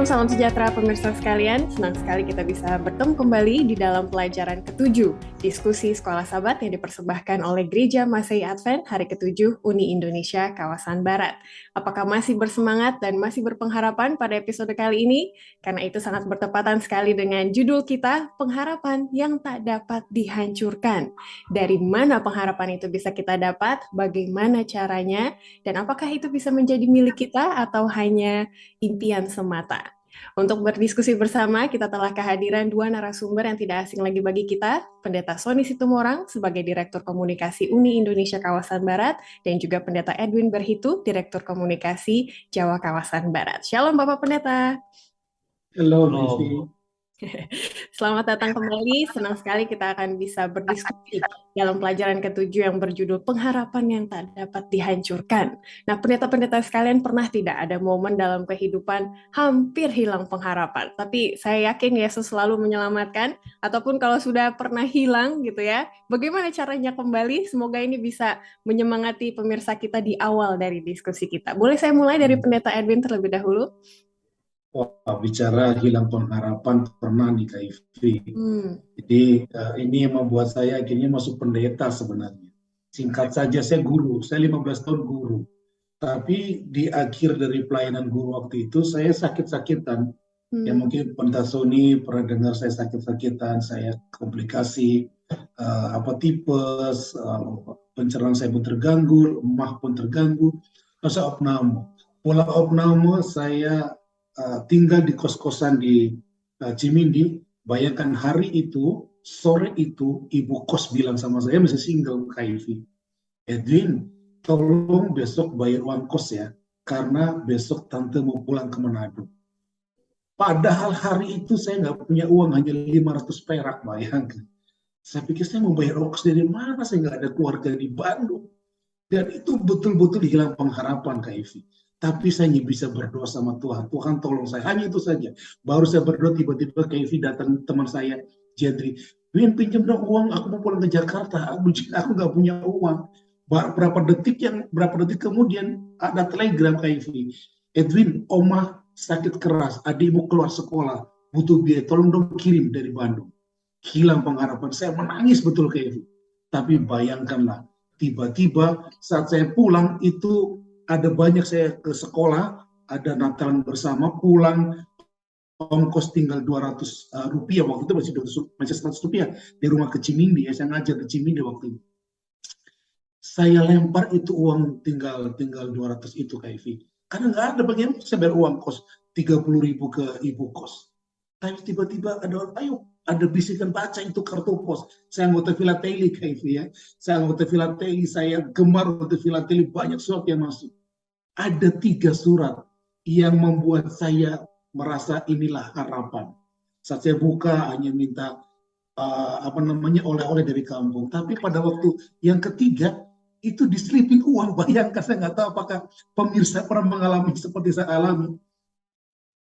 Shalom, salam sejahtera pemirsa sekalian. Senang sekali kita bisa bertemu kembali di dalam pelajaran ke-7, diskusi Sekolah Sabat yang dipersembahkan oleh Gereja Masehi Advent hari ke-7 Uni Indonesia Kawasan Barat. Apakah masih bersemangat dan masih berpengharapan pada episode kali ini? Karena itu sangat bertepatan sekali dengan judul kita, pengharapan yang tak dapat dihancurkan. Dari mana pengharapan itu bisa kita dapat, bagaimana caranya, dan apakah itu bisa menjadi milik kita atau hanya impian semata. Untuk berdiskusi bersama, kita telah kehadiran dua narasumber yang tidak asing lagi bagi kita, Pendeta Sony Situmorang sebagai Direktur Komunikasi Uni Indonesia Kawasan Barat, dan juga Pendeta Edwin Berhitu, Direktur Komunikasi Jawa Kawasan Barat. Shalom Bapak Pendeta. Halo, Halo. Selamat datang kembali, senang sekali kita akan bisa berdiskusi dalam pelajaran ke-7 yang berjudul pengharapan yang tak dapat dihancurkan. Nah, pendeta-pendeta sekalian, pernah tidak ada momen dalam kehidupan hampir hilang pengharapan, tapi saya yakin Yesus selalu menyelamatkan, ataupun kalau sudah pernah hilang gitu ya, bagaimana caranya kembali? Semoga ini bisa menyemangati pemirsa kita di awal dari diskusi kita. Boleh saya mulai dari Pendeta Edwin terlebih dahulu? Wah, bicara hilang pengharapan pernah nih Kak Ivy. Jadi ini yang membuat saya akhirnya masuk pendeta sebenarnya. Singkat saja, saya guru, saya 15 tahun guru. Tapi di akhir dari pelayanan guru waktu itu, saya sakit-sakitan. Ya mungkin Pendeta Sony pernah dengar saya sakit-sakitan, saya komplikasi, tipes, pencernaan saya pun terganggu, emah pun terganggu, masa opname. Pola opname saya tinggal di kos-kosan di Cimindi. Bayangkan hari itu, sore itu, ibu kos bilang sama saya, masih single KIV, Edwin, tolong besok bayar uang kos ya, karena besok tante mau pulang ke Manado. Padahal hari itu saya nggak punya uang, hanya 500 perak, bayangkan. Saya pikir saya mau bayar ongkos dari mana, saya nggak ada keluarga di Bandung. Dan itu betul-betul hilang pengharapan KIV. Tapi saya bisa berdoa sama Tuhan. Tuhan tolong saya. Hanya itu saja. Baru saya berdoa, tiba-tiba KIV datang teman saya, Jendri. Win, pinjam dong uang, aku mau pulang ke Jakarta. Aku nggak punya uang. Berapa detik kemudian ada telegram KIV. Edwin, Oma sakit keras, adikmu keluar sekolah, butuh biaya, tolong dong kirim dari Bandung. Hilang pengharapan. Saya menangis betul KIV. Tapi bayangkanlah, tiba-tiba saat saya pulang itu ada banyak, saya ke sekolah, ada Natalan bersama, pulang ongkos tinggal 200 rupiah, waktu itu masih 100 rupiah, di rumah ke Cimindi, ya, saya ngajar ke Cimindi waktu itu. Saya lempar itu uang tinggal 200 itu KIV. Karena nggak ada bagaimana saya bayar uang kos 30.000 ke ibu kos. Tapi tiba-tiba ada orang, ayo, ada bisikan, baca itu kartu pos. Saya anggota filateli KIV ya. Saya anggota filateli, saya gemar untuk filateli, banyak surat yang masuk. Ada 3 surat yang membuat saya merasa inilah harapan. Saat saya buka hanya minta oleh-oleh dari kampung. Tapi pada waktu yang ketiga itu diselipin uang. Bayangkan, saya nggak tahu apakah pemirsa pernah mengalami seperti saya alami.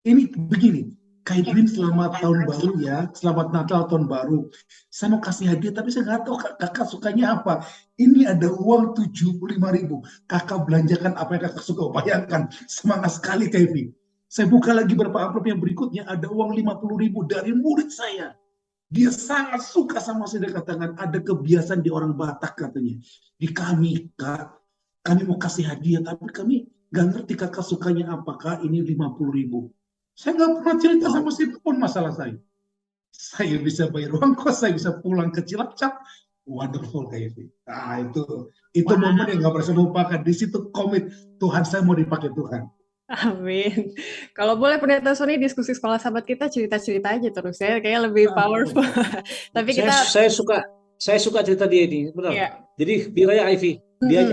Ini begini, Kaitlin, selamat tahun baru ya, selamat Natal tahun baru. Saya mau kasih hadiah, tapi saya nggak tahu kakak sukanya apa. Ini ada uang 75.000. Kakak belanjakan apa yang kakak suka. Bayangkan, semangat sekali Kevin. Saya buka lagi beberapa amplop yang berikutnya, ada uang 50.000 dari murid saya. Dia sangat suka sama saya, katakan ada kebiasaan di orang Batak katanya. Di kami, Kak, kami mau kasih hadiah, tapi kami nggak ngerti kakak sukanya apakah ini 50.000. Saya nggak pernah cerita sama siapapun masalah saya. Saya bisa bayar uang kos, saya bisa pulang ke Cilacap. Wonderful kayak itu. Nah, itu momen yang nggak bisa lupakan. Di situ komit, Tuhan, saya mau dipakai Tuhan. Amin. Kalau boleh Pendeta Sony, diskusi Sekolah Sabat kita cerita-cerita aja terus ya, kayaknya lebih powerful. Tapi saya suka cerita dia ini, benar. Yeah. Jadi biar Ivy, dia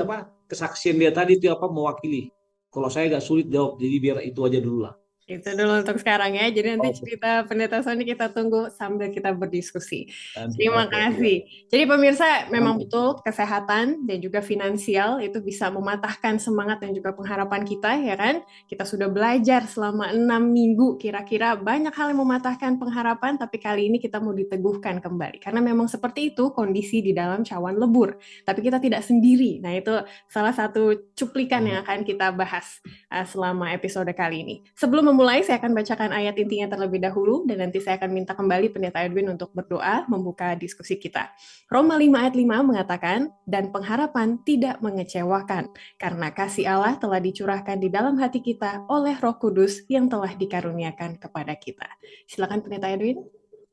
kesaksian dia tadi itu mewakili. Kalau saya nggak sulit jawab, jadi biar itu aja dulu lah. Itu dulu untuk sekarang ya. Jadi nanti cerita Pendeta Sony kita tunggu sambil kita berdiskusi. Terima kasih. Jadi pemirsa, memang betul kesehatan dan juga finansial itu bisa mematahkan semangat dan juga pengharapan kita, ya kan? Kita sudah belajar selama 6 minggu, kira-kira banyak hal yang mematahkan pengharapan, tapi kali ini kita mau diteguhkan kembali. Karena memang seperti itu kondisi di dalam cawan lebur. Tapi kita tidak sendiri. Nah, itu salah satu cuplikan yang akan kita bahas selama episode kali ini. Sebelum memulai, saya akan bacakan ayat intinya terlebih dahulu, dan nanti saya akan minta kembali Pendeta Edwin untuk berdoa membuka diskusi kita. Roma 5 ayat 5 mengatakan, dan pengharapan tidak mengecewakan, karena kasih Allah telah dicurahkan di dalam hati kita oleh Roh Kudus yang telah dikaruniakan kepada kita. Silakan Pendeta Edwin.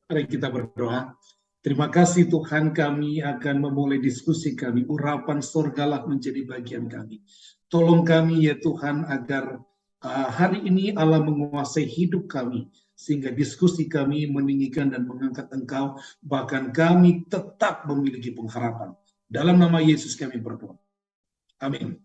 Mari kita berdoa. Terima kasih Tuhan, kami akan memulai diskusi kami. Urapan sorgalah menjadi bagian kami. Tolong kami ya Tuhan agar hari ini Allah menguasai hidup kami. Sehingga diskusi kami meninggikan dan mengangkat Engkau. Bahkan kami tetap memiliki pengharapan. Dalam nama Yesus kami berdoa. Amin.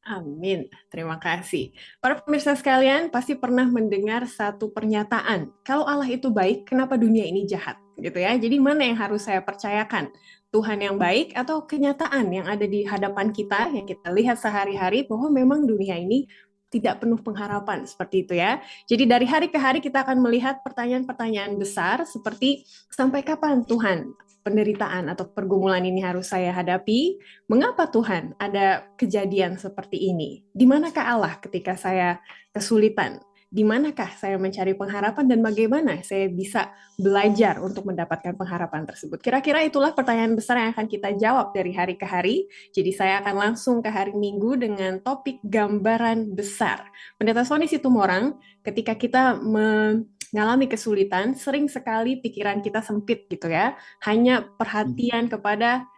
Amin. Terima kasih. Para pemirsa sekalian pasti pernah mendengar satu pernyataan, kalau Allah itu baik, kenapa dunia ini jahat? Gitu ya. Jadi mana yang harus saya percayakan? Tuhan yang baik atau kenyataan yang ada di hadapan kita, yang kita lihat sehari-hari bahwa memang dunia ini tidak penuh pengharapan, seperti itu ya. Jadi dari hari ke hari kita akan melihat pertanyaan-pertanyaan besar seperti, sampai kapan Tuhan penderitaan atau pergumulan ini harus saya hadapi? Mengapa Tuhan ada kejadian seperti ini? Di manakah Allah ketika saya kesulitan? Di manakah saya mencari pengharapan dan bagaimana saya bisa belajar untuk mendapatkan pengharapan tersebut? Kira-kira itulah pertanyaan besar yang akan kita jawab dari hari ke hari. Jadi saya akan langsung ke hari Minggu dengan topik gambaran besar. Pendeta Sony Situmorang, ketika kita mengalami kesulitan, sering sekali pikiran kita sempit gitu ya. Hanya perhatian kepada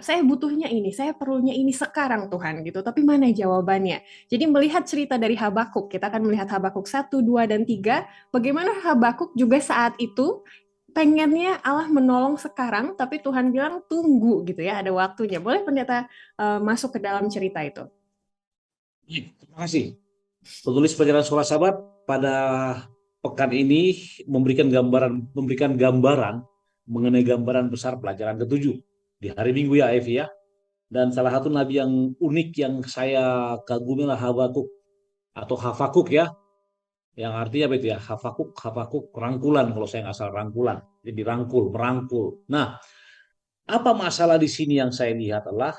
saya butuhnya ini, saya perlunya ini sekarang Tuhan gitu. Tapi mana jawabannya? Jadi melihat cerita dari Habakuk, kita akan melihat Habakuk 1, 2, dan 3, bagaimana Habakuk juga saat itu pengennya Allah menolong sekarang, tapi Tuhan bilang tunggu gitu ya, ada waktunya. Boleh Pendeta masuk ke dalam cerita itu? Terima kasih. Penulis Pelajaran Sekolah Sahabat pada pekan ini memberikan gambaran mengenai gambaran besar pelajaran ke-7 di hari Minggu ya, Evi ya. Dan salah satu nabi yang unik yang saya kagumi lah Habakuk atau Hafakuk ya. Yang artinya apa itu ya? Hafakuk, rangkulan kalau saya nggak salah, rangkulan. Jadi merangkul. Nah, apa masalah di sini yang saya lihat adalah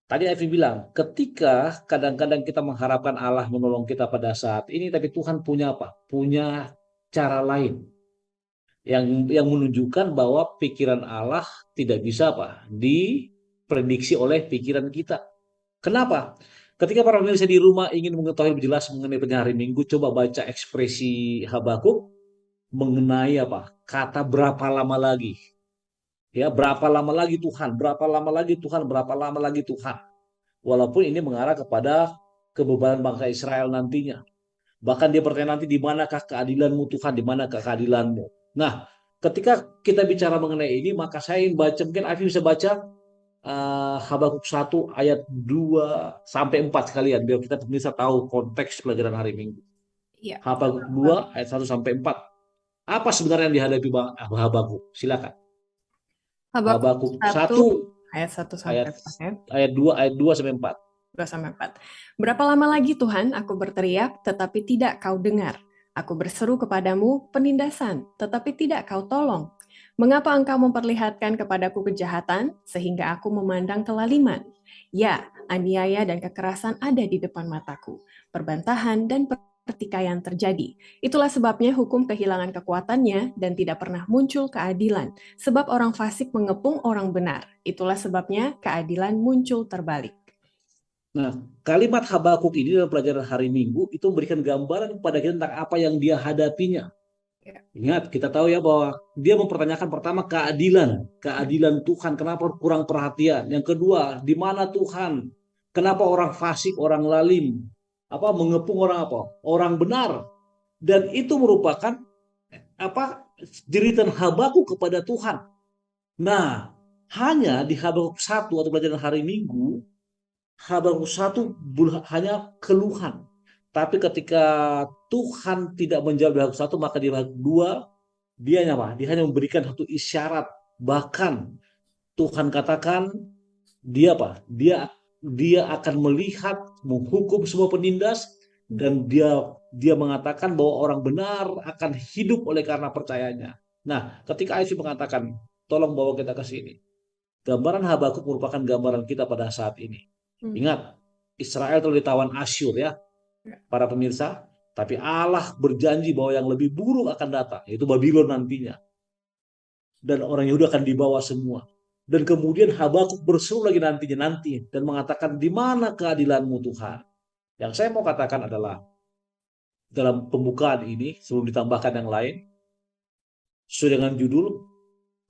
tadi Evi bilang, ketika kadang-kadang kita mengharapkan Allah menolong kita pada saat ini, tapi Tuhan punya apa? Punya cara lain yang menunjukkan bahwa pikiran Allah tidak bisa apa? Diprediksi oleh pikiran kita. Kenapa? Ketika para pemirsa di rumah ingin mengetahui lebih jelas mengenai hari Minggu, coba baca ekspresi Habakuk mengenai apa? Kata berapa lama lagi? Ya, berapa lama lagi Tuhan? Berapa lama lagi Tuhan? Berapa lama lagi Tuhan? Walaupun ini mengarah kepada kebebanan bangsa Israel nantinya. Bahkan dia bertanya nanti, di manakah keadilanmu Tuhan? Di manakah keadilanmu? Nah, ketika kita bicara mengenai ini, maka saya ingin baca, mungkin Afi bisa baca Habakuk 1 ayat 2 sampai 4 sekalian, biar kita bisa tahu konteks pelajaran hari Minggu. Iya. Habakuk 2 ayat 1 sampai 4. Apa sebenarnya yang dihadapi Habakuk? Silakan. Habakuk 1 ayat 1 sampai 4 ayat 2 sampai 4. 2 sampai 4. Berapa lama lagi Tuhan aku berteriak tetapi tidak kau dengar. Aku berseru kepadamu penindasan tetapi tidak kau tolong. Mengapa engkau memperlihatkan kepadaku kejahatan sehingga aku memandang kelaliman? Ya, aniaya dan kekerasan ada di depan mataku. Perbantahan dan pertikaian terjadi. Itulah sebabnya hukum kehilangan kekuatannya dan tidak pernah muncul keadilan. Sebab orang fasik mengepung orang benar. Itulah sebabnya keadilan muncul terbalik. Nah, kalimat Habakuk ini dalam pelajaran hari Minggu itu memberikan gambaran kepada kita tentang apa yang dia hadapinya. Ingat, kita tahu ya bahwa dia mempertanyakan pertama keadilan Tuhan, kenapa kurang perhatian? Yang kedua, di mana Tuhan? Kenapa orang fasik, orang lalim, mengepung orang orang benar? Dan itu merupakan jeritan Habakuk kepada Tuhan. Nah, hanya di Habakuk 1 atau pelajaran hari Minggu, Habakuk 1 hanya keluhan. Tapi ketika Tuhan tidak menjawab di Habakuk 1, maka di Habakuk 2 dia hanya memberikan satu isyarat. Bahkan Tuhan katakan dia akan melihat, menghukum semua penindas, dan dia mengatakan bahwa orang benar akan hidup oleh karena percayanya. Nah, ketika Aisyah mengatakan, tolong bawa kita ke sini. Gambaran Habakuk merupakan gambaran kita pada saat ini. Ingat, Israel telah ditawan Asyur ya, para pemirsa. Tapi Allah berjanji bahwa yang lebih buruk akan datang, yaitu Babylon nantinya. Dan orang Yahudi akan dibawa semua. Dan kemudian Habakuk berseru lagi nanti dan mengatakan, di mana keadilanmu Tuhan? Yang saya mau katakan adalah dalam pembukaan ini, sebelum ditambahkan yang lain, sesuai dengan judul,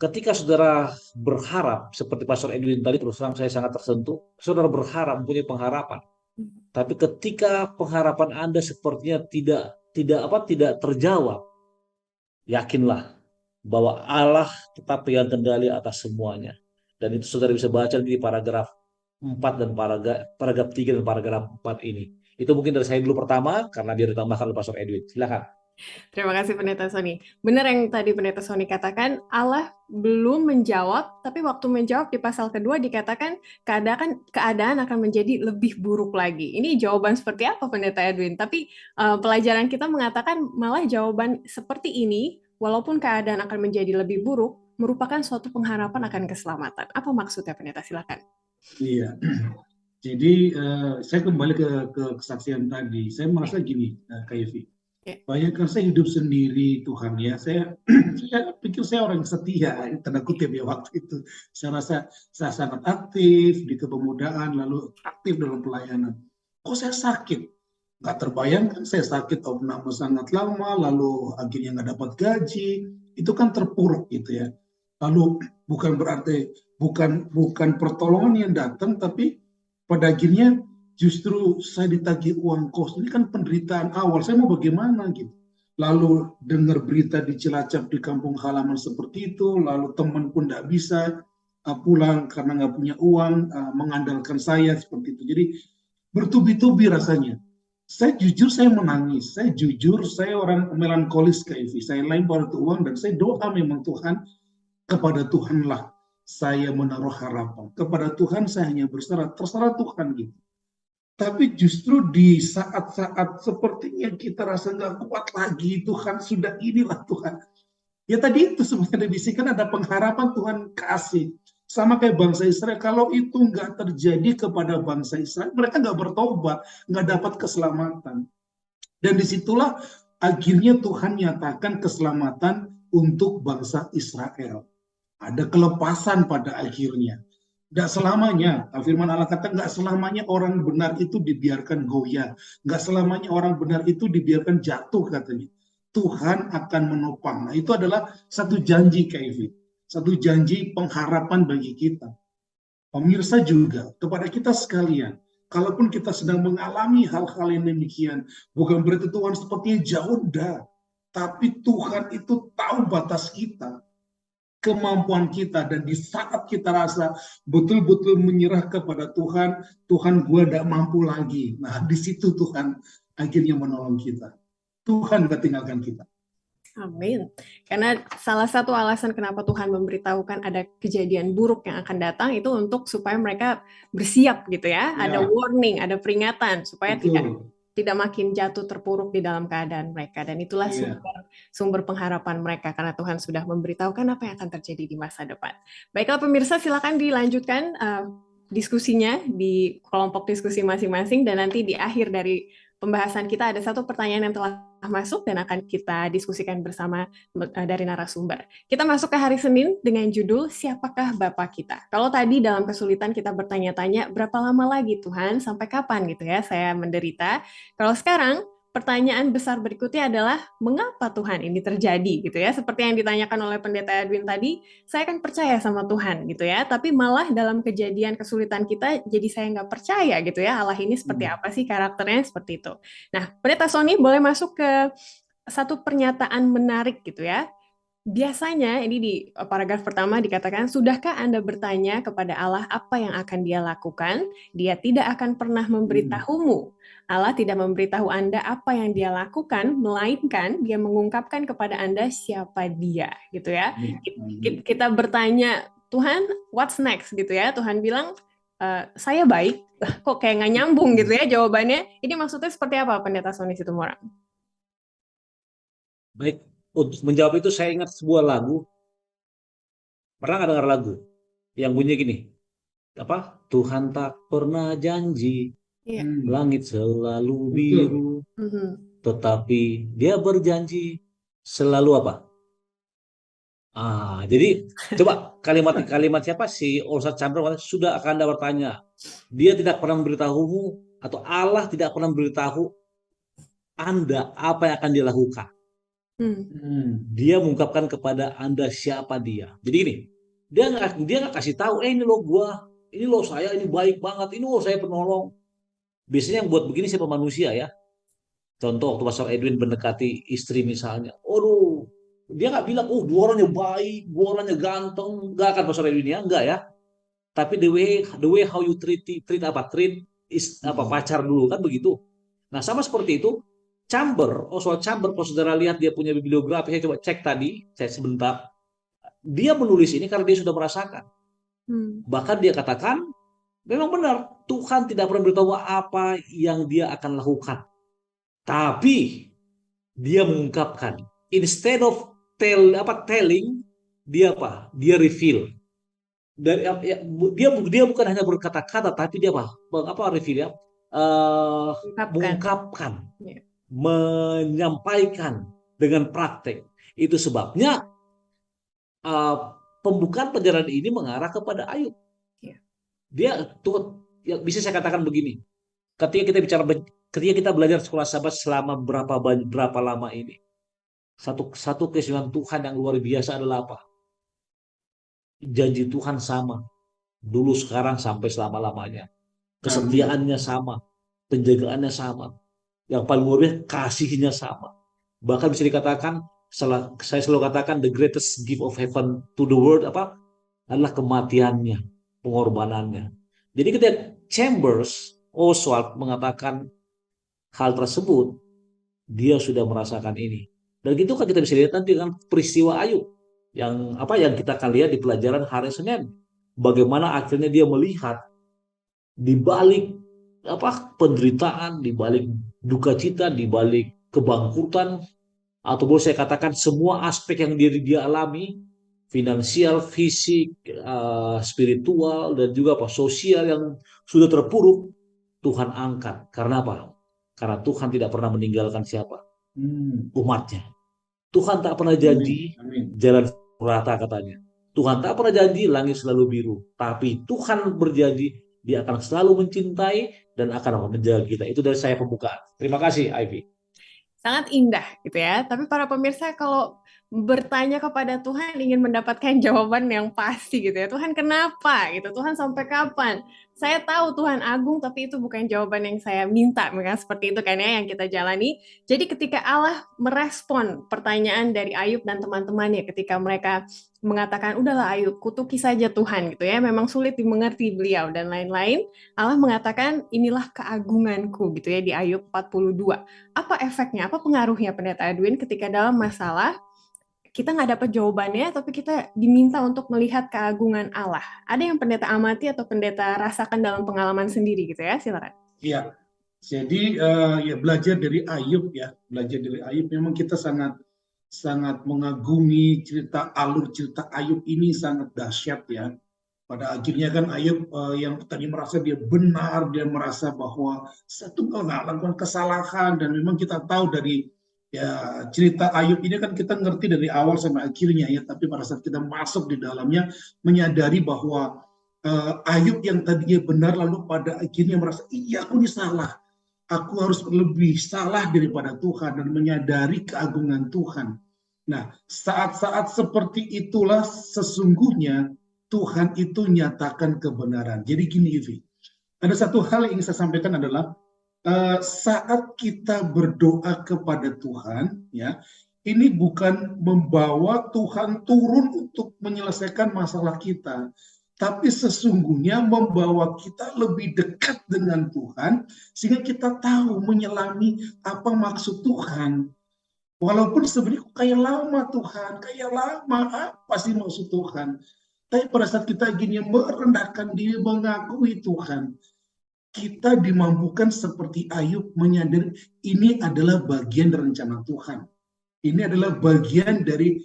ketika saudara berharap, seperti Pastor Edwin tadi, terus terang saya sangat tersentuh, saudara berharap, mempunyai pengharapan. Tapi ketika pengharapan Anda sepertinya tidak terjawab, yakinlah bahwa Allah tetap pegang kendali atas semuanya. Dan itu saudara bisa baca di paragraf 4 dan paragraf 3 dan paragraf 4 ini. Itu mungkin dari saya dulu pertama, karena biar ditambahkan oleh Pastor Edwin. Silakan. Terima kasih Pendeta Sony. Benar yang tadi Pendeta Sony katakan, Allah belum menjawab, tapi waktu menjawab di pasal kedua dikatakan keadaan akan menjadi lebih buruk lagi. Ini jawaban seperti apa Pendeta Edwin? Tapi pelajaran kita mengatakan malah jawaban seperti ini, walaupun keadaan akan menjadi lebih buruk, merupakan suatu pengharapan akan keselamatan. Apa maksudnya Pendeta? Silakan. Iya. Jadi saya kembali ke kesaksian tadi. Saya merasa gini, Kak Evi. Bayangkan saya hidup sendiri Tuhan ya. Saya pikir saya orang setia, tanda kutip ya waktu itu. Saya rasa saya sangat aktif di kepemudaan, lalu aktif dalam pelayanan. Kok saya sakit? Nggak terbayangkan saya sakit opname sangat lama, lalu akhirnya nggak dapat gaji. Itu kan terpuruk gitu ya. Lalu bukan berarti bukan pertolongan yang datang, tapi pada akhirnya justru saya ditagih uang kos. Ini kan penderitaan awal. Saya mau bagaimana gitu. Lalu dengar berita di Cilacap di kampung halaman seperti itu. Lalu teman pun tidak bisa pulang karena nggak punya uang, mengandalkan saya seperti itu. Jadi bertubi-tubi rasanya. Saya jujur saya menangis. Saya jujur saya orang melankolis Kak Evi. Saya lempar itu uang dan saya doa memang Tuhan, kepada Tuhanlah saya menaruh harapan. Kepada Tuhan saya hanya berserah. Terserah Tuhan gitu. Tapi justru di saat-saat sepertinya kita rasa nggak kuat lagi, Tuhan sudah inilah Tuhan. Ya tadi itu sebenarnya bisikan ada pengharapan Tuhan kasih. Sama kayak bangsa Israel, kalau itu nggak terjadi kepada bangsa Israel, mereka nggak bertobat, nggak dapat keselamatan. Dan disitulah akhirnya Tuhan nyatakan keselamatan untuk bangsa Israel. Ada kelepasan pada akhirnya. Nggak selamanya, firman Allah kata nggak selamanya orang benar itu dibiarkan goyah. Nggak selamanya orang benar itu dibiarkan jatuh katanya. Tuhan akan menopang. Nah, itu adalah satu janji KIV. Satu janji pengharapan bagi kita. Pemirsa juga, kepada kita sekalian. Kalaupun kita sedang mengalami hal-hal yang demikian, bukan berarti Tuhan sepertinya jauh dah. Tapi Tuhan itu tahu batas kita, kemampuan kita, dan di saat kita rasa betul-betul menyerah kepada Tuhan, Tuhan gue tidak mampu lagi. Nah di situ Tuhan akhirnya menolong kita. Tuhan gak tinggalkan kita. Amin. Karena salah satu alasan kenapa Tuhan memberitahukan ada kejadian buruk yang akan datang itu untuk supaya mereka bersiap gitu ya. Ada warning, ada peringatan supaya tidak makin jatuh terpuruk di dalam keadaan mereka. Dan itulah sumber pengharapan mereka, karena Tuhan sudah memberitahukan apa yang akan terjadi di masa depan. Baiklah pemirsa, silakan dilanjutkan diskusinya di kelompok diskusi masing-masing, dan nanti di akhir dari pembahasan kita ada satu pertanyaan yang telah masuk dan akan kita diskusikan bersama dari narasumber. Kita masuk ke hari Senin dengan judul Siapakah Bapa Kita? Kalau tadi dalam kesulitan kita bertanya-tanya, berapa lama lagi Tuhan, sampai kapan gitu ya saya menderita? Kalau sekarang pertanyaan besar berikutnya adalah mengapa Tuhan ini terjadi gitu ya? Seperti yang ditanyakan oleh Pendeta Edwin tadi, saya kan percaya sama Tuhan gitu ya, tapi malah dalam kejadian kesulitan kita jadi saya nggak percaya gitu ya, Allah ini seperti apa sih karakternya, seperti itu. Nah, Pendeta Sony boleh masuk ke satu pernyataan menarik gitu ya. Biasanya ini di paragraf pertama dikatakan, sudahkah Anda bertanya kepada Allah apa yang akan Dia lakukan? Dia tidak akan pernah memberitahumu. Allah tidak memberitahu Anda apa yang Dia lakukan, melainkan Dia mengungkapkan kepada Anda siapa Dia, gitu ya. Kita bertanya, Tuhan, what's next, gitu ya. Tuhan bilang, saya baik. Kok kayak nggak nyambung gitu ya jawabannya. Ini maksudnya seperti apa, Pendeta Sony Situmorang? Baik, untuk menjawab itu saya ingat sebuah lagu. Pernah nggak dengar lagu yang bunyi gini? Apa? Tuhan tak pernah janji, langit selalu biru, tetapi dia berjanji selalu apa? Jadi coba kalimat siapa sih Ustaz Chandra sudah akan Anda bertanya. Dia tidak pernah memberitahumu atau Allah tidak pernah memberitahu Anda apa yang akan dilakukan. Dia mengungkapkan kepada Anda siapa dia. Jadi gini, dia nggak kasih tahu, ini loh gua, ini loh saya, ini baik banget, ini loh saya penolong. Biasanya yang buat begini siapa manusia ya. Contoh waktu Pastor Edwin mendekati istri misalnya, aduh, dia nggak bilang, oh dua orangnya baik, dua orangnya ganteng, nggak akan Pastor Edwin ya, enggak ya. Tapi the way how you treat apa pacar dulu kan begitu. Nah sama seperti itu, Oswald Chamber, kalau saudara lihat dia punya bibliografi, saya coba cek tadi, saya sebentar, dia menulis ini karena dia sudah merasakan. Bahkan dia katakan, memang benar, Tuhan tidak pernah beritahu apa yang dia akan lakukan. Tapi dia mengungkapkan, instead of telling, dia apa? Dia reveal. Dia bukan hanya berkata-kata, tapi dia apa reveal ya? Mengungkapkan, menyampaikan dengan praktek. Itu sebabnya pembukaan pelajaran ini mengarah kepada Ayub. Dia tuh, ya, bisa saya katakan begini. Ketika kita belajar sekolah sahabat selama berapa lama ini, satu keistimewaan Tuhan yang luar biasa adalah apa? Janji Tuhan sama, dulu sekarang sampai selama-lamanya. Kesetiaannya sama, penjagaannya sama. Yang paling luar biasa kasihnya sama. Bahkan bisa dikatakan, saya selalu katakan the greatest gift of heaven to the world adalah kematiannya, pengorbanannya. Jadi ketika Oswald mengatakan hal tersebut, dia sudah merasakan ini. Dan gitu kan kita bisa lihat nanti dengan peristiwa Ayub yang kita akan lihat di pelajaran hari Senin. Bagaimana akhirnya dia melihat di balik penderitaan, di balik duka cita, di balik kebangkrutan, atau boleh saya katakan semua aspek yang dia alami, finansial, fisik, spiritual, dan juga sosial yang sudah terpuruk, Tuhan angkat. Karena apa? Karena Tuhan tidak pernah meninggalkan siapa? Umatnya. Tuhan tak pernah janji jalan rata katanya. Tuhan tak pernah janji langit selalu biru. Tapi Tuhan berjanji dia akan selalu mencintai dan akan menjaga kita. Itu dari saya pembukaan. Terima kasih, Ivy. Sangat indah gitu ya. Tapi para pemirsa kalau bertanya kepada Tuhan ingin mendapatkan jawaban yang pasti gitu ya. Tuhan kenapa gitu? Tuhan sampai kapan? Saya tahu Tuhan agung tapi itu bukan jawaban yang saya minta. Memang seperti itu kan ya yang kita jalani. Jadi ketika Allah merespon pertanyaan dari Ayub dan teman-temannya ketika mereka mengatakan udahlah Ayub kutuki saja Tuhan gitu ya. Memang sulit dimengerti beliau dan lain-lain. Allah mengatakan inilah keagunganku gitu ya di Ayub 42. Apa efeknya, apa pengaruhnya Pendeta Edwin ketika dalam masalah kita nggak dapat jawabannya, tapi kita diminta untuk melihat keagungan Allah. Ada yang pendeta amati atau pendeta rasakan dalam pengalaman sendiri gitu ya, silakan. Iya, jadi ya belajar dari Ayub ya, memang kita sangat mengagumi alur cerita Ayub ini sangat dahsyat ya. Pada akhirnya kan Ayub yang tadi merasa dia benar, dia merasa bahwa satu nggak lakukan kesalahan, dan memang kita tahu dari ya cerita Ayub ini kan kita ngerti dari awal sampai akhirnya ya, tapi pada saat kita masuk di dalamnya menyadari bahwa Ayub yang tadinya benar lalu pada akhirnya merasa iya aku ini salah, aku harus lebih salah daripada Tuhan dan menyadari keagungan Tuhan. Nah saat-saat seperti itulah sesungguhnya Tuhan itu nyatakan kebenaran. Jadi gini Ivi, ada satu hal yang ingin saya sampaikan adalah saat kita berdoa kepada Tuhan, ya, ini bukan membawa Tuhan turun untuk menyelesaikan masalah kita, tapi sesungguhnya membawa kita lebih dekat dengan Tuhan, sehingga kita tahu menyelami apa maksud Tuhan. Walaupun sebenarnya kayak lama Tuhan, kayak lama apa sih maksud Tuhan? Tapi pada saat kita gini merendahkan diri, mengakui Tuhan, kita dimampukan seperti Ayub menyadari ini adalah bagian dari rencana Tuhan. Ini adalah bagian dari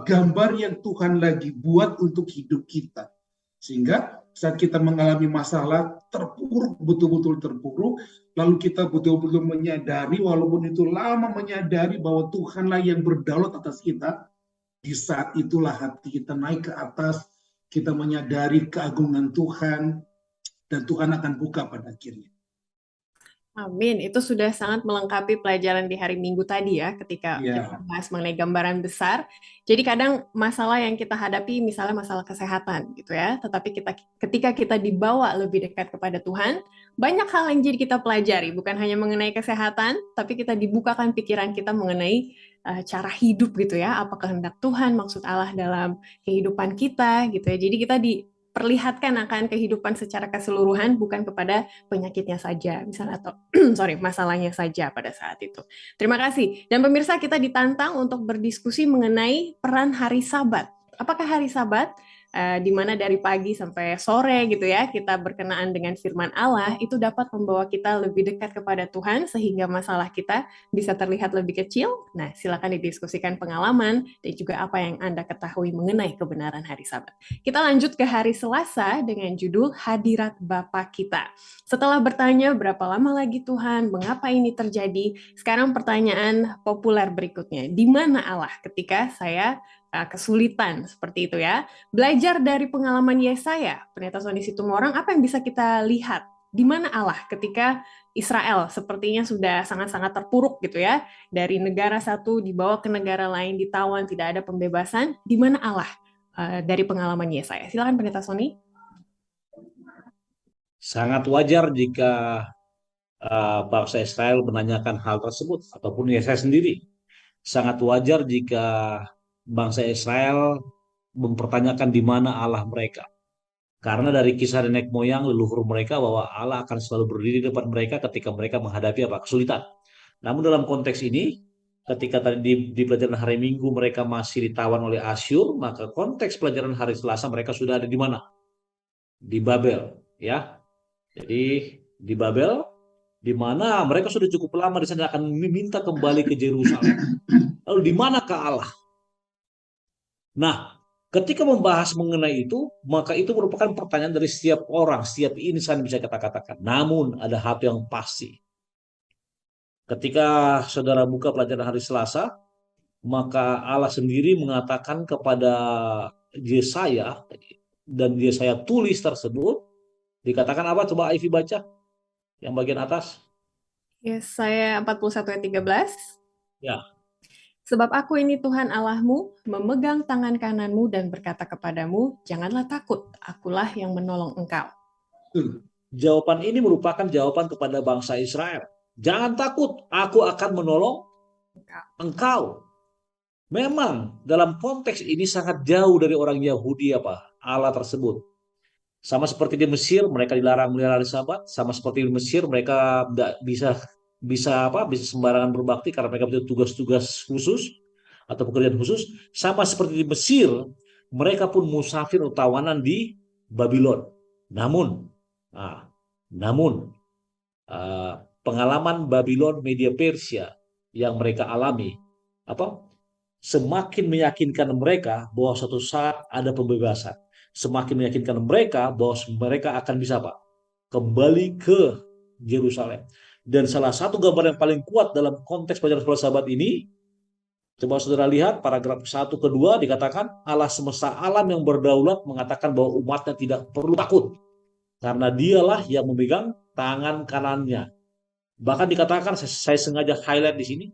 gambar yang Tuhan lagi buat untuk hidup kita. Sehingga saat kita mengalami masalah terpuruk, betul-betul terpuruk, lalu kita betul-betul menyadari, walaupun itu lama menyadari bahwa Tuhanlah yang berdaulat atas kita, di saat itulah hati kita naik ke atas, kita menyadari keagungan Tuhan, dan Tuhan akan buka pada akhirnya. Amin. Itu sudah sangat melengkapi pelajaran di hari Minggu tadi ya, ketika kita Ya, bahas mengenai gambaran besar. Jadi kadang masalah yang kita hadapi, misalnya masalah kesehatan gitu ya, tetapi ketika kita dibawa lebih dekat kepada Tuhan, banyak hal yang jadi kita pelajari, bukan hanya mengenai kesehatan, tapi kita dibukakan pikiran kita mengenai cara hidup gitu ya, apa kehendak Tuhan, maksud Allah dalam kehidupan kita gitu ya. Jadi kita diperlihatkan akan kehidupan secara keseluruhan, bukan kepada penyakitnya saja, misalnya, atau sorry, masalahnya saja pada saat itu. Terima kasih. Dan pemirsa, kita ditantang untuk berdiskusi mengenai peran hari Sabat. Apakah hari Sabat, di mana dari pagi sampai sore gitu ya, kita berkenaan dengan firman Allah, itu dapat membawa kita lebih dekat kepada Tuhan, sehingga masalah kita bisa terlihat lebih kecil? Nah, silakan didiskusikan pengalaman dan juga apa yang Anda ketahui mengenai kebenaran hari Sabat. Kita lanjut ke hari Selasa dengan judul Hadirat Bapa Kita. Setelah bertanya berapa lama lagi Tuhan, mengapa ini terjadi, sekarang pertanyaan populer berikutnya, di mana Allah ketika saya kesulitan seperti itu ya. Belajar dari pengalaman Yesaya, Pendeta Sony Situmorang, apa yang bisa kita lihat? Di mana Allah ketika Israel sepertinya sudah sangat-sangat terpuruk gitu ya, dari negara satu dibawa ke negara lain, ditawan, tidak ada pembebasan. Di mana Allah dari pengalaman Yesaya? Silakan Pendeta Sony. Sangat wajar jika bangsa Israel menanyakan hal tersebut, ataupun Yesaya sendiri. Sangat wajar jika bangsa Israel mempertanyakan di mana Allah mereka. Karena dari kisah nenek moyang leluhur mereka bahwa Allah akan selalu berdiri di depan mereka ketika mereka menghadapi kesulitan. Namun dalam konteks ini, ketika tadi di pelajaran hari Minggu mereka masih ditawan oleh Asyur, maka konteks pelajaran hari Selasa mereka sudah ada di mana? Di Babel, ya. Jadi di Babel, di mana mereka sudah cukup lama di sana, akan meminta kembali ke Yerusalem. Lalu di manakah Allah? Nah, ketika membahas mengenai itu, maka itu merupakan pertanyaan dari setiap orang, setiap insan bisa kita katakan. Namun ada hal yang pasti. Ketika saudara buka pelajaran hari Selasa, maka Allah sendiri mengatakan kepada Yesaya, dan Yesaya tulis tersebut, dikatakan apa? Coba Ivy baca yang bagian atas. Yesaya 41 ayat 13. Ya, Sebab aku ini Tuhan Allahmu, memegang tangan kananmu dan berkata kepadamu, janganlah takut, akulah yang menolong engkau. jawaban ini merupakan jawaban kepada bangsa Israel. Jangan takut, aku akan menolong engkau. Memang dalam konteks ini sangat jauh dari orang Yahudi Allah tersebut. Sama seperti di Mesir, mereka dilarang melihara hari Sabat. Sama seperti di Mesir, mereka tidak bisa sembarangan berbakti karena mereka punya tugas-tugas khusus atau pekerjaan khusus. Sama seperti di Mesir, mereka pun musafir atau tawanan di Babylon. Namun, nah, namun pengalaman Babylon, Media Persia yang mereka alami, semakin meyakinkan mereka bahwa suatu saat ada pembebasan. Semakin meyakinkan mereka bahwa mereka akan bisa kembali ke Yerusalem. Dan salah satu gambar yang paling kuat dalam konteks pelajaran sekolah Sabat ini, coba saudara lihat paragraf 1 ke 2 dikatakan Allah semesta alam yang berdaulat mengatakan bahwa umatnya tidak perlu takut karena dialah yang memegang tangan kanannya. Bahkan dikatakan, saya sengaja highlight di sini,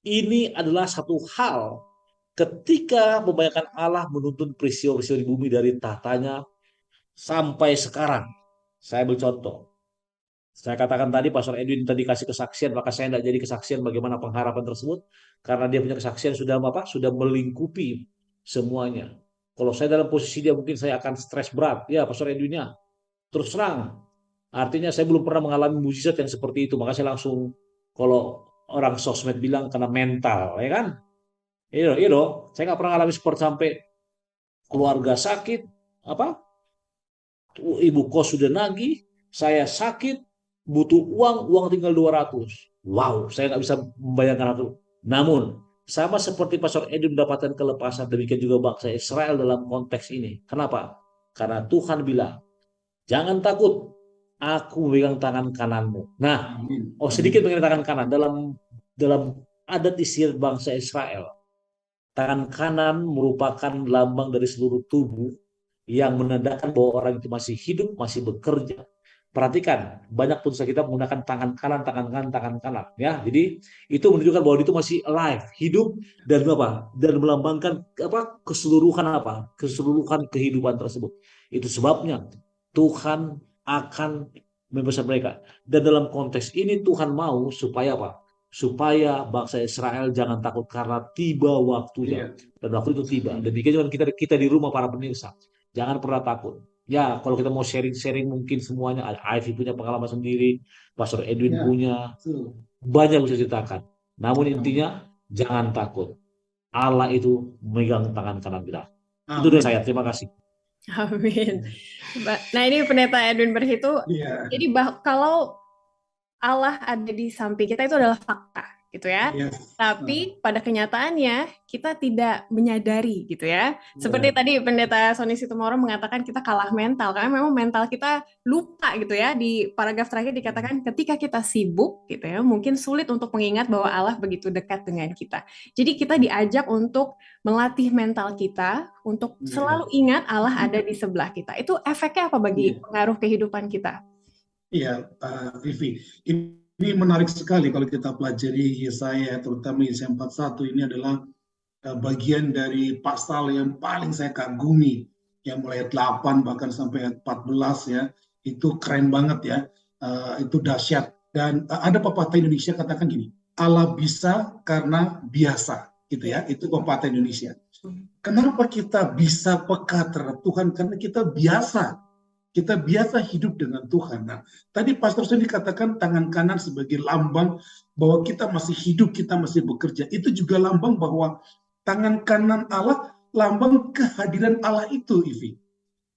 ini adalah satu hal ketika membayangkan Allah menuntun peristiwa-peristiwa di bumi dari tahtanya sampai sekarang. Saya ambil contoh. Saya katakan tadi, Pastor Edwin tadi kasih kesaksian, maka saya tidak jadi kesaksian bagaimana pengharapan tersebut, karena dia punya kesaksian sudah melingkupi semuanya. Kalau saya dalam posisi dia, mungkin saya akan stres berat. Ya, Pastor Edwinnya, terus terang. Artinya saya belum pernah mengalami mujizat yang seperti itu, maka saya langsung, kalau orang sosmed bilang kena mental, ya kan? Saya nggak pernah alami seperti sampai keluarga sakit, ibu kos sudah nagih, saya sakit, butuh uang tinggal 200. Wow, saya nggak bisa membayangkan itu. Namun, sama seperti Pastor Edwin mendapatkan kelepasan, demikian juga bangsa Israel dalam konteks ini. Kenapa? Karena Tuhan bilang, Jangan takut, aku memegang tangan kananmu. Nah, Amin. sedikit mengenai tangan kanan dalam adat istiadat bangsa Israel, tangan kanan merupakan lambang dari seluruh tubuh yang menandakan bahwa orang itu masih hidup, masih bekerja. Perhatikan, banyak penulis kita menggunakan tangan kanan, tangan kanan, tangan kanan. Ya, jadi itu menunjukkan bahwa itu masih alive, hidup dan apa? Dan melambangkan apa? Keseluruhan kehidupan tersebut. Itu sebabnya Tuhan akan membebaskan mereka. Dan dalam konteks ini Tuhan mau supaya apa? Supaya bangsa Israel jangan takut karena tiba waktunya. Iya. Dan waktu itu tiba. Dan demikian juga kita di rumah para pemirsa. Jangan pernah takut. Ya, kalau kita mau sharing-sharing mungkin semuanya, ada Ivy punya pengalaman sendiri, Pastor Edwin Ya, punya, betul. banyak bisa ceritakan. Namun Amin. intinya, jangan takut. Allah itu megang tangan kanan kita. Itu dari Amin. saya, terima kasih. Amin. Nah, ini Pendeta Edwin Berhitu. Iya. Jadi kalau Allah ada di samping kita itu adalah fakta, gitu ya. Yes. Tapi pada kenyataannya kita tidak menyadari, gitu ya. Seperti Iya. tadi Pendeta Sony Situmorang mengatakan kita kalah mental, karena memang mental kita lupa, gitu ya. Di paragraf terakhir dikatakan ketika kita sibuk, gitu ya, mungkin sulit untuk mengingat bahwa Allah begitu dekat dengan kita. Jadi kita diajak untuk melatih mental kita untuk selalu ingat Allah ada di sebelah kita. Itu efeknya apa bagi pengaruh kehidupan kita? Iya, Vivi. Ini menarik sekali kalau kita pelajari Yesaya, terutama Yesaya 41 ini adalah bagian dari pasal yang paling saya kagumi, yang mulai ayat 8 bahkan sampai ayat 14 ya, itu keren banget ya, itu dahsyat. Dan ada pepatah Indonesia katakan gini, Allah bisa karena biasa, gitu ya, itu pepatah Indonesia. Kenapa kita bisa peka terhadap Tuhan? Karena kita biasa hidup dengan Tuhan. Nah, tadi Pastor Sony katakan tangan kanan sebagai lambang bahwa kita masih hidup, kita masih bekerja. Itu juga lambang bahwa tangan kanan Allah, lambang kehadiran Allah itu, Ivi.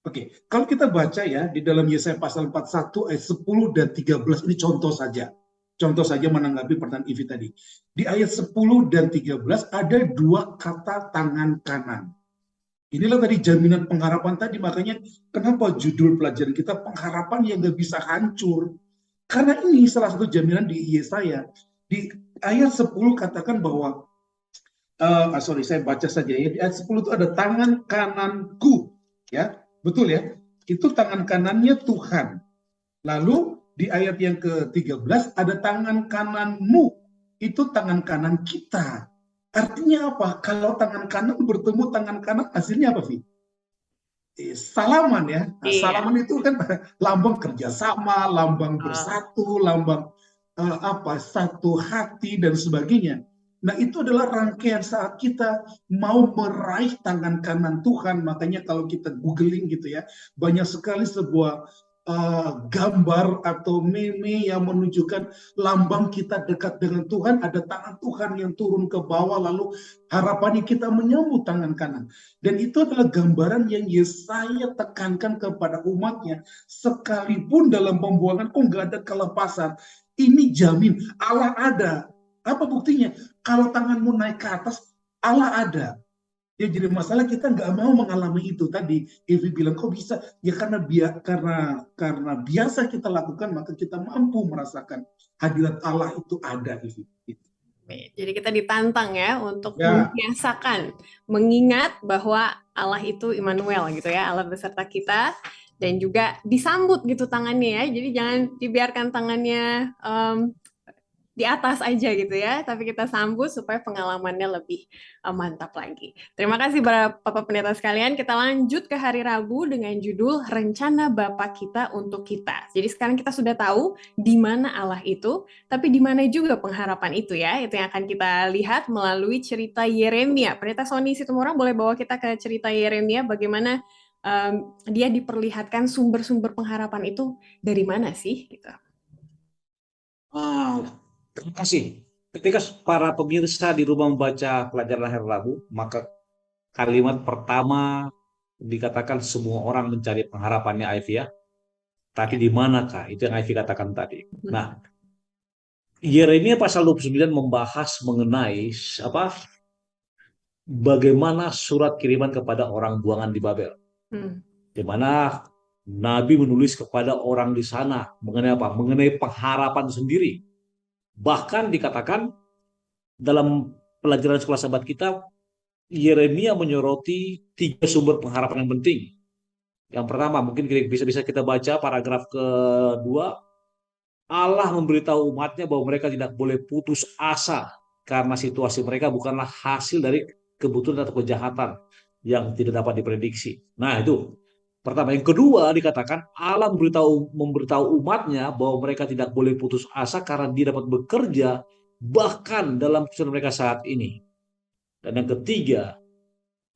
Oke, kalau kita baca ya, di dalam Yesaya pasal 41 ayat 10 dan 13, ini contoh saja. Contoh saja menanggapi pertanyaan Ivi tadi. Di ayat 10 dan 13 ada dua kata tangan kanan. Inilah tadi jaminan pengharapan tadi, makanya kenapa judul pelajaran kita pengharapan yang gak bisa hancur. Karena ini salah satu jaminan di Yesaya. Di ayat 10 katakan bahwa, saya baca saja ya, di ayat 10 itu ada tangan kananku. Ya, betul ya, itu tangan kanannya Tuhan. Lalu di ayat yang ke-13 ada tangan kananmu, itu tangan kanan kita. Artinya apa? Kalau tangan kanan bertemu tangan kanan, hasilnya apa, Vi? Salaman ya. Nah, salaman itu kan lambang kerjasama, lambang bersatu, lambang satu hati dan sebagainya. Nah, itu adalah rangkaian saat kita mau meraih tangan kanan Tuhan. Makanya kalau kita googling gitu ya, banyak sekali sebuah gambar atau meme yang menunjukkan lambang kita dekat dengan Tuhan, ada tangan Tuhan yang turun ke bawah, lalu harapannya kita menyambut tangan kanan. Dan itu adalah gambaran yang Yesaya tekankan kepada umatnya, sekalipun dalam pembuangan kok nggak ada kelepasan, ini jamin Allah ada. Apa buktinya? Kalau tanganmu naik ke atas, Allah ada. Ya, jadi masalah kita nggak mau mengalami itu tadi. Evi bilang kok bisa? Ya karena biasa kita lakukan, maka kita mampu merasakan hadirat Allah itu ada. Evi. Jadi kita ditantang ya untuk membiasakan mengingat bahwa Allah itu Immanuel gitu ya, Allah beserta kita, dan juga disambut gitu tangannya ya. Jadi jangan dibiarkan tangannya di atas aja gitu ya, tapi kita sambut supaya pengalamannya lebih mantap lagi. Terima kasih Bapak Pendeta sekalian. Kita lanjut ke hari Rabu dengan judul Rencana Bapa Kita untuk Kita. Jadi sekarang kita sudah tahu di mana Allah itu, tapi di mana juga pengharapan itu ya. Itu yang akan kita lihat melalui cerita Yeremia. Pendeta Sony Situmorang boleh bawa kita ke cerita Yeremia, bagaimana dia diperlihatkan sumber-sumber pengharapan itu dari mana sih? Gitu. Terima kasih. Ketika para pemirsa di rumah membaca pelajaran hari Rabu, maka kalimat pertama dikatakan semua orang mencari pengharapannya Ivy ya. Tapi di manakah? Itu yang Ivy katakan tadi. Nah, Yeremia pasal 29 membahas mengenai bagaimana surat kiriman kepada orang buangan di Babel. Di mana Nabi menulis kepada orang di sana mengenai apa? Mengenai pengharapan sendiri. Bahkan dikatakan dalam pelajaran sekolah sahabat kita, Yeremia menyoroti 3 sumber pengharapan yang penting. Yang pertama, mungkin bisa kita baca paragraf kedua, Allah memberitahu umatnya bahwa mereka tidak boleh putus asa karena situasi mereka bukanlah hasil dari kebutuhan atau kejahatan yang tidak dapat diprediksi. Nah, itu pertama. Yang kedua dikatakan Allah memberitahu umatnya bahwa mereka tidak boleh putus asa karena dia dapat bekerja bahkan dalam kesulitan mereka saat ini. Dan yang ketiga,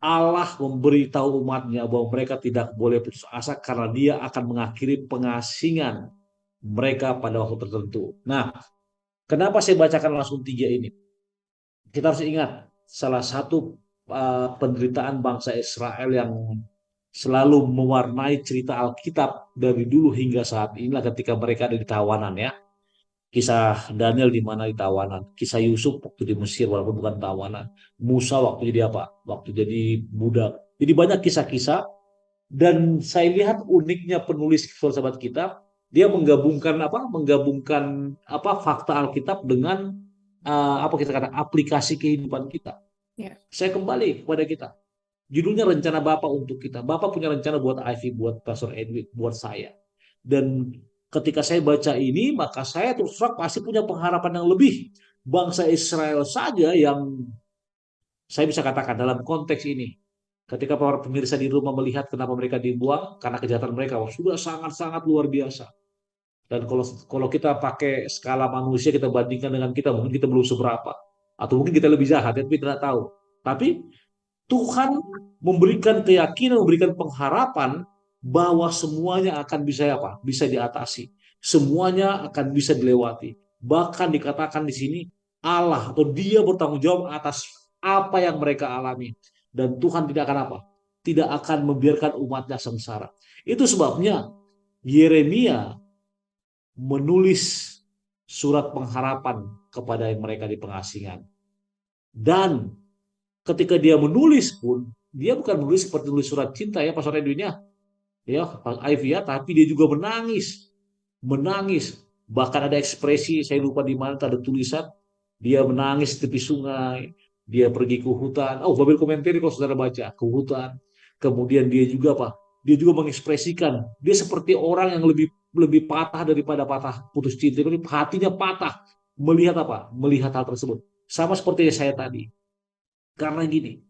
Allah memberitahu umatnya bahwa mereka tidak boleh putus asa karena dia akan mengakhiri pengasingan mereka pada waktu tertentu. Nah, kenapa saya bacakan langsung 3 ini? Kita harus ingat, salah satu penderitaan bangsa Israel yang selalu mewarnai cerita Alkitab dari dulu hingga saat inilah ketika mereka ada di tawanan ya. Kisah Daniel di mana di tawanan, kisah Yusuf waktu di Mesir walaupun bukan tawanan, Musa waktu jadi apa? Waktu jadi budak. Jadi banyak kisah-kisah dan saya lihat uniknya penulis filsafat kita, dia menggabungkan apa? Menggabungkan apa fakta Alkitab dengan apa kita kata aplikasi kehidupan kita. Ya. Saya kembali kepada kita. Judulnya rencana Bapak untuk kita. Bapak punya rencana buat Ivy, buat Pastor Edwin, buat saya. Dan ketika saya baca ini, maka saya terus terang pasti punya pengharapan yang lebih. Bangsa Israel saja yang saya bisa katakan dalam konteks ini, ketika para pemirsa di rumah melihat kenapa mereka dibuang, karena kejahatan mereka sudah sangat-sangat luar biasa. Dan kalau kita pakai skala manusia, kita bandingkan dengan kita, mungkin kita belum seberapa. Atau mungkin kita lebih jahat, tapi tidak tahu. Tapi Tuhan memberikan keyakinan, memberikan pengharapan bahwa semuanya akan bisa apa? Bisa diatasi. Semuanya akan bisa dilewati. Bahkan dikatakan di sini Allah atau Dia bertanggung jawab atas apa yang mereka alami. Dan Tuhan tidak akan apa? Tidak akan membiarkan umatnya sengsara. Itu sebabnya Yeremia menulis surat pengharapan kepada mereka di pengasingan. Dan ketika dia menulis pun, dia bukan menulis seperti tulis surat cinta ya, Pastor Edwin ya, Ivy ya, tapi dia juga menangis. Bahkan ada ekspresi, saya lupa di mana ada tulisan, dia menangis di tepi sungai, dia pergi ke hutan. Oh, Babel komentari kalau saudara baca ke hutan. Kemudian dia juga apa? Dia juga mengekspresikan, dia seperti orang yang lebih patah daripada patah putus cinta, hatinya patah melihat apa? Melihat hal tersebut. Sama seperti saya tadi. Karena gini,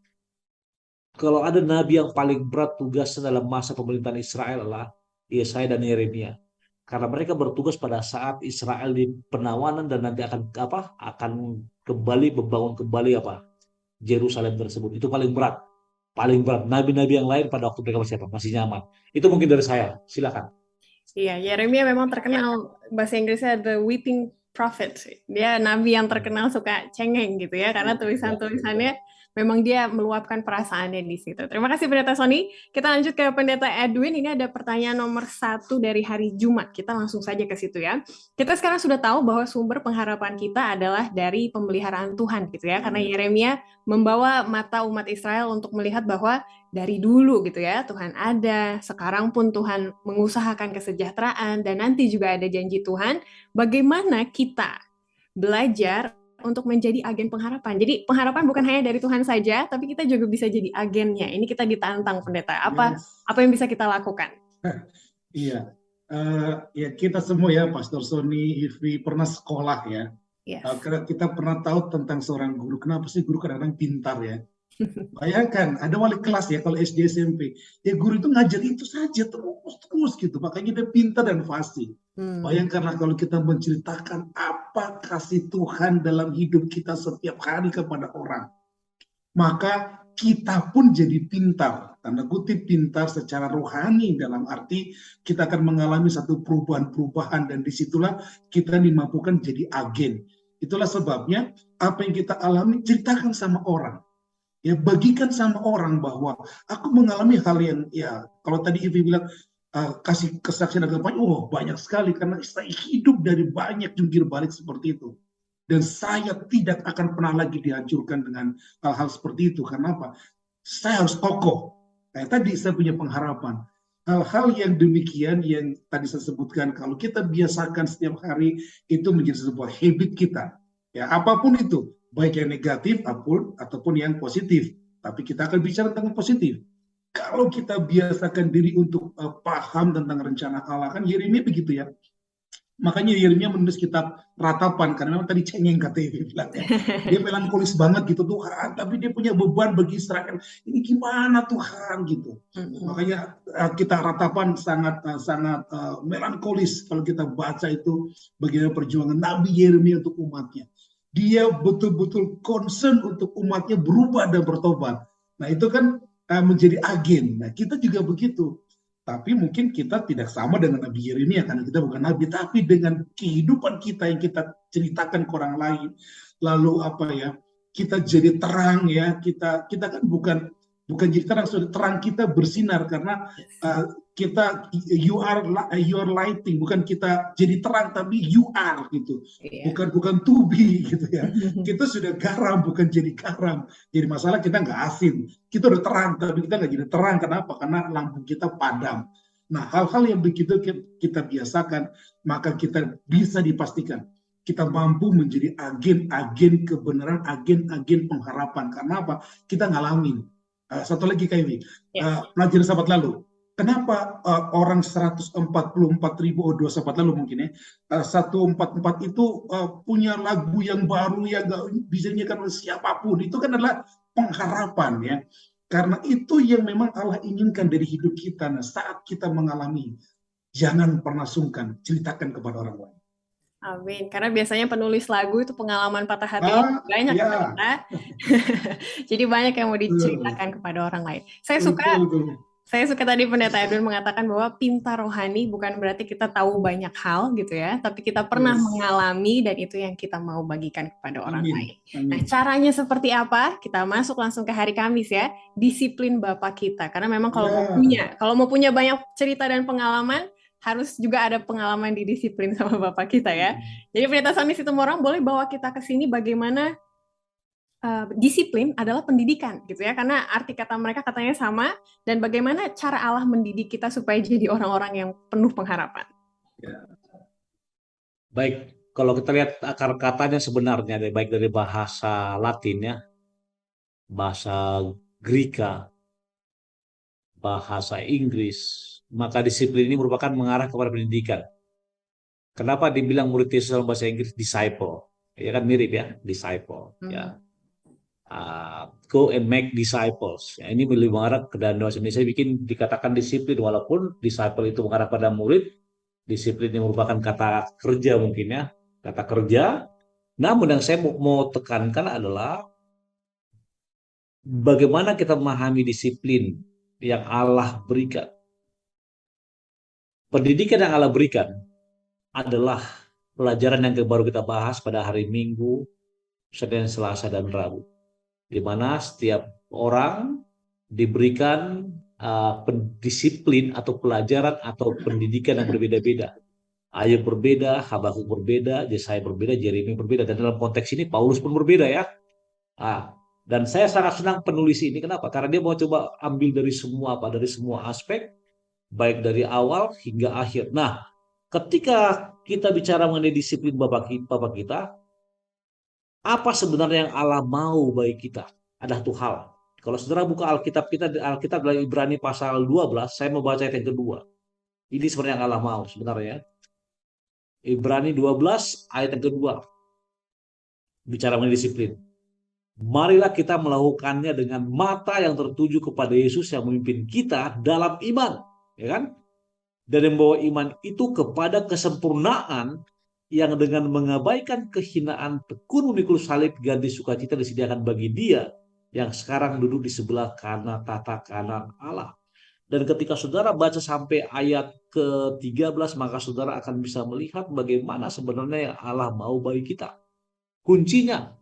kalau ada nabi yang paling berat tugasnya dalam masa pemerintahan Israel adalah Yesaya dan Yeremia. Karena mereka bertugas pada saat Israel di penawanan dan nanti akan apa? Akan kembali membangun kembali apa? Yerusalem tersebut. Itu paling berat. Paling berat. Nabi-nabi yang lain pada waktu mereka masih apa? Masih nyaman. Itu mungkin dari saya. Silakan. Iya, Yeremia memang terkenal bahasa Inggrisnya the weeping prophet. Dia nabi yang terkenal suka cengeng gitu ya, karena tulisan-tulisannya memang dia meluapkan perasaannya di situ. Terima kasih Pendeta Sony. Kita lanjut ke Pendeta Edwin. Ini ada pertanyaan nomor 1 dari hari Jumat. Kita langsung saja ke situ ya. Kita sekarang sudah tahu bahwa sumber pengharapan kita adalah dari pemeliharaan Tuhan gitu ya, karena Yeremia membawa mata umat Israel untuk melihat bahwa dari dulu gitu ya, Tuhan ada, sekarang pun Tuhan mengusahakan kesejahteraan, dan nanti juga ada janji Tuhan, bagaimana kita belajar untuk menjadi agen pengharapan. Jadi pengharapan bukan hanya dari Tuhan saja, tapi kita juga bisa jadi agennya. Ini kita ditantang, Pendeta. Apa yang bisa kita lakukan? Iya, ya kita semua ya, Pastor Sony, Ivy, pernah sekolah ya. Yes. Kita pernah tahu tentang seorang guru. Kenapa sih guru kadang-kadang pintar ya? Bayangkan ada wali kelas ya kalau SD SMP, ya guru itu ngajar itu saja terus gitu, makanya dia pintar dan fasih. Bayangkanlah kalau kita menceritakan apa kasih Tuhan dalam hidup kita setiap hari kepada orang, maka kita pun jadi pintar, tanda kutip pintar secara rohani, dalam arti kita akan mengalami satu perubahan-perubahan, dan disitulah kita dimampukan jadi agen. Itulah sebabnya apa yang kita alami ceritakan sama orang. Ya, bagikan sama orang bahwa aku mengalami hal yang, ya kalau tadi Ivi bilang kasih kesaksian agak banyak, banyak sekali, karena saya hidup dari banyak jungkir balik seperti itu, dan saya tidak akan pernah lagi dihancurkan dengan hal-hal seperti itu. Karena apa? Saya harus kokoh. Kayak tadi saya punya pengharapan, hal-hal yang demikian yang tadi saya sebutkan, kalau kita biasakan setiap hari, itu menjadi sebuah habit kita. Ya, apapun itu, baik yang negatif ataupun yang positif. Tapi kita akan bicara tentang positif. Kalau kita biasakan diri untuk paham tentang rencana Allah, kan Yeremia begitu ya. Makanya Yeremia menulis kitab Ratapan, karena memang tadi cengeng kata dia bilang ya. Dia melankolis banget gitu Tuhan, tapi dia punya beban bagi Israel. Ini gimana Tuhan gitu. Makanya kita Ratapan sangat melankolis kalau kita baca itu bagaimana perjuangan Nabi Yeremia untuk umatnya. Dia betul-betul concern untuk umatnya berubah dan bertobat. Nah itu kan menjadi agen. Nah kita juga begitu. Tapi mungkin kita tidak sama dengan Nabi Yeremia karena kita bukan Nabi, tapi dengan kehidupan kita yang kita ceritakan ke orang lain, lalu apa ya, kita jadi terang ya, kita kan bukan jadi terang, terang kita bersinar karena kita you are lighting, bukan kita jadi terang tapi you are gitu, bukan to be gitu ya. Kita sudah garam bukan jadi garam. Jadi masalah kita nggak asin, kita udah terang tapi kita nggak jadi terang. Kenapa? Karena lampu kita padam. Nah hal-hal yang begitu kita biasakan, maka kita bisa dipastikan kita mampu menjadi agen-agen kebenaran, agen-agen pengharapan. Karena apa? Kita ngalamin. Satu lagi Kayvi, pelajaran sahabat lalu. Kenapa orang 144.000 dua sahabat lalu mungkin ya, 144 itu punya lagu yang baru yang gak bisa dinyanyikan oleh siapapun. Itu kan adalah pengharapan ya. Karena itu yang memang Allah inginkan dari hidup kita. Nah, saat kita mengalami, jangan pernah sungkan, ceritakan kepada orang lain. Amin. Karena biasanya penulis lagu itu pengalaman patah hati banyak kita. Jadi banyak yang mau diceritakan kepada orang lain. Saya suka tadi Pendeta Edwin mengatakan bahwa pintar rohani bukan berarti kita tahu banyak hal gitu ya, tapi kita pernah mengalami dan itu yang kita mau bagikan kepada orang lain. Nah, caranya seperti apa? Kita masuk langsung ke hari Kamis ya. Disiplin Bapak kita. Karena memang kalau mau punya banyak cerita dan pengalaman, harus juga ada pengalaman didisiplin sama Bapak kita ya. Jadi Pendeta Sony Situmorang boleh bawa kita ke sini bagaimana disiplin adalah pendidikan gitu ya, karena arti kata mereka katanya sama, dan bagaimana cara Allah mendidik kita supaya jadi orang-orang yang penuh pengharapan. Baik, kalau kita lihat akar katanya sebenarnya baik dari bahasa Latin ya, bahasa Greka, bahasa Inggris, maka disiplin ini merupakan mengarah kepada pendidikan. Kenapa dibilang murid Yesus dalam bahasa Inggris disciple? Ya kan mirip ya, disciple ya. Go and make disciples. Ya, ini lebih mengarah ke dalam bahasa Indonesia dikatakan disiplin, walaupun disciple itu mengarah pada murid, disiplin yang merupakan kata kerja mungkin ya, kata kerja. Namun yang saya mau tekankan adalah bagaimana kita memahami disiplin yang Allah berikan. Pendidikan yang Allah berikan adalah pelajaran yang baru kita bahas pada hari Minggu, Senin, Selasa, dan Rabu, di mana setiap orang diberikan disiplin atau pelajaran atau pendidikan yang berbeda-beda. Ayub berbeda, Habakuk berbeda, Yesaya berbeda, Yeremia berbeda, dan dalam konteks ini Paulus pun berbeda ya. Dan saya sangat senang penulis ini. Kenapa? Karena dia mau coba ambil dari semua aspek, baik dari awal hingga akhir. Nah, ketika kita bicara mengenai disiplin Bapak kita, apa sebenarnya yang Allah mau bagi kita? Ada satu hal. Kalau saudara buka Alkitab dalam Ibrani pasal 12, saya mau baca ayat yang kedua. Ini sebenarnya yang Allah mau sebenarnya. Ibrani 12 ayat yang kedua. Bicara mengenai disiplin. Marilah kita melakukannya dengan mata yang tertuju kepada Yesus yang memimpin kita dalam iman. Ya kan? Dan membawa iman itu kepada kesempurnaan yang dengan mengabaikan kehinaan tekun memikul salib ganti sukacita disediakan bagi dia yang sekarang duduk di sebelah kanan tata kanan Allah. Dan ketika saudara baca sampai ayat ke-13, maka saudara akan bisa melihat bagaimana sebenarnya yang Allah mau bagi kita. Kuncinya